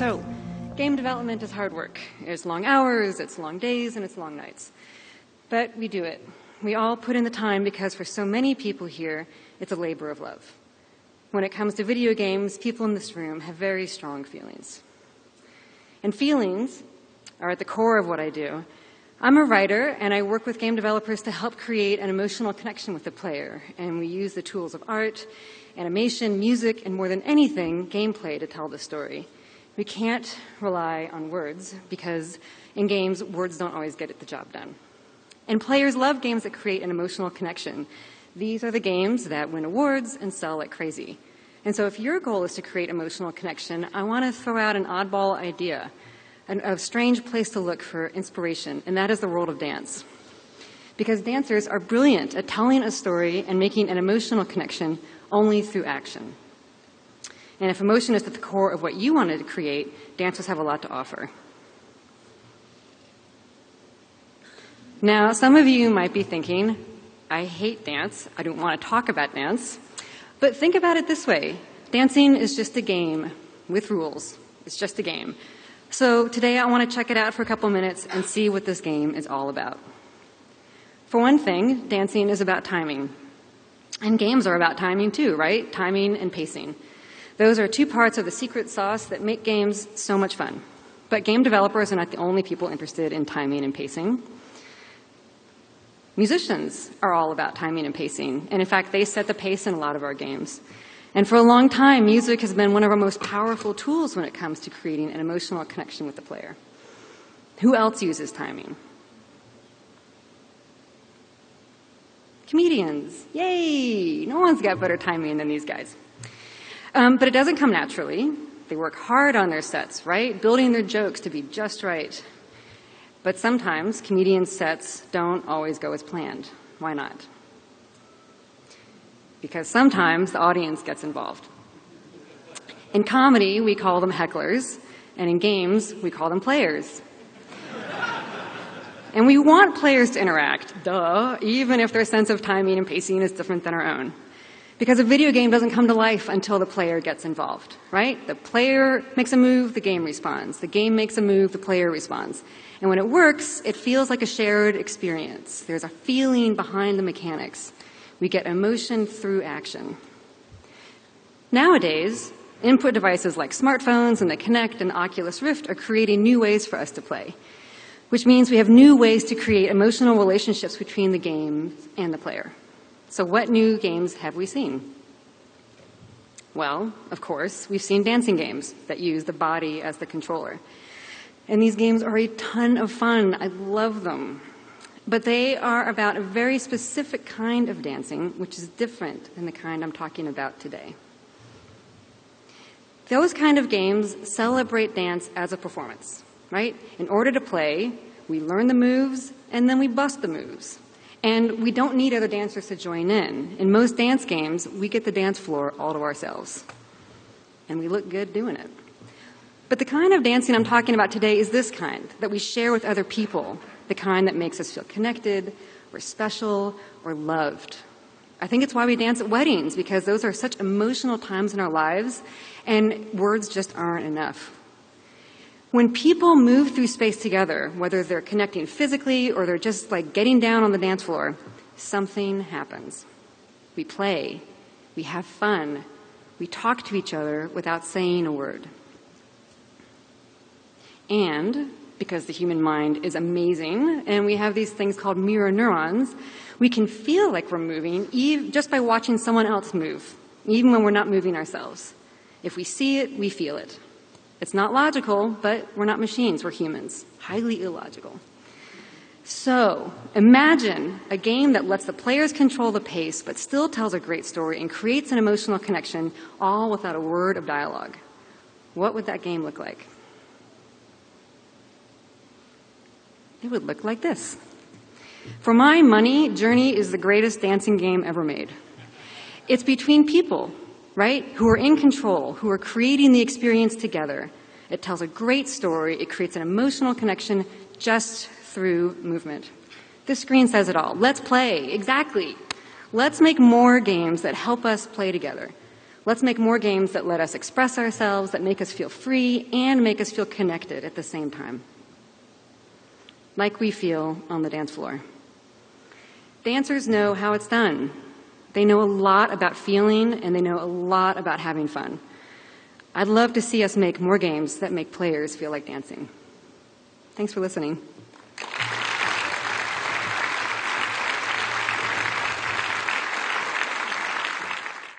So, game development is hard work. It's long hours, it's long days, and it's long nights. But we do it. We all put in the time because for so many people here, it's a labor of love. When it comes to video games, people in this room have very strong feelings. And feelings are at the core of what I do. I'm a writer, and I work with game developers to help create an emotional connection with the player. And we use the tools of art, animation, music, and more than anything, gameplay to tell the story. We can't rely on words because in games, words don't always get the job done. And players love games that create an emotional connection. These are the games that win awards and sell like crazy. And so if your goal is to create emotional connection, I want to throw out an oddball idea, a strange place to look for inspiration, and that is the world of dance. Because dancers are brilliant at telling a story and making an emotional connection only through action. And if emotion is at the core of what you wanted to create, dancers have a lot to offer. Now, some of you might be thinking, I hate dance, I don't want to talk about dance. But think about it this way. Dancing is just a game with rules. It's just a game. So today I want to check it out for a couple minutes and see what this game is all about. For one thing, dancing is about timing. And games are about timing too, right? Timing and pacing. Those are two parts of the secret sauce that make games so much fun. But game developers are not the only people interested in timing and pacing. Musicians are all about timing and pacing. And in fact, they set the pace in a lot of our games. And for a long time, music has been one of our most powerful tools when it comes to creating an emotional connection with the player. Who else uses timing? Comedians. Yay! No one's got better timing than these guys. But it doesn't come naturally. They work hard on their sets, right? Building their jokes to be just right. But sometimes comedians' sets don't always go as planned. Why not? Because sometimes the audience gets involved. In comedy, we call them hecklers, and in games, we call them players. And we want players to interact, duh, even if their sense of timing and pacing is different than our own. Because a video game doesn't come to life until the player gets involved, right? The player makes a move, the game responds. The game makes a move, the player responds. And when it works, it feels like a shared experience. There's a feeling behind the mechanics. We get emotion through action. Nowadays, input devices like smartphones and the Kinect and Oculus Rift are creating new ways for us to play, which means we have new ways to create emotional relationships between the game and the player. So what new games have we seen? Well, of course, we've seen dancing games that use the body as the controller. And these games are a ton of fun. I love them. But they are about a very specific kind of dancing, which is different than the kind I'm talking about today. Those kind of games celebrate dance as a performance, right? In order to play, we learn the moves, and then we bust the moves. And we don't need other dancers to join in. In most dance games, we get the dance floor all to ourselves. And we look good doing it. But the kind of dancing I'm talking about today is this kind, that we share with other people, the kind that makes us feel connected, or special, or loved. I think it's why we dance at weddings, because those are such emotional times in our lives, and words just aren't enough. When people move through space together, whether they're connecting physically or they're just like getting down on the dance floor, something happens. We play, we have fun, we talk to each other without saying a word. And because the human mind is amazing and we have these things called mirror neurons, we can feel like we're moving just by watching someone else move, even when we're not moving ourselves. If we see it, we feel it. It's not logical, but we're not machines, we're humans. Highly illogical. So, imagine a game that lets the players control the pace, but still tells a great story and creates an emotional connection, all without a word of dialogue. What would that game look like? It would look like this. For my money, Journey is the greatest dancing game ever made. It's between people, right, who are in control, who are creating the experience together. It tells a great story. It creates an emotional connection just through movement. This screen says it all. Let's play. Exactly. Let's make more games that help us play together. Let's make more games that let us express ourselves, that make us feel free, and make us feel connected at the same time. Like we feel on the dance floor. Dancers know how it's done. They know a lot about feeling, and they know a lot about having fun. I'd love to see us make more games that make players feel like dancing. Thanks for listening.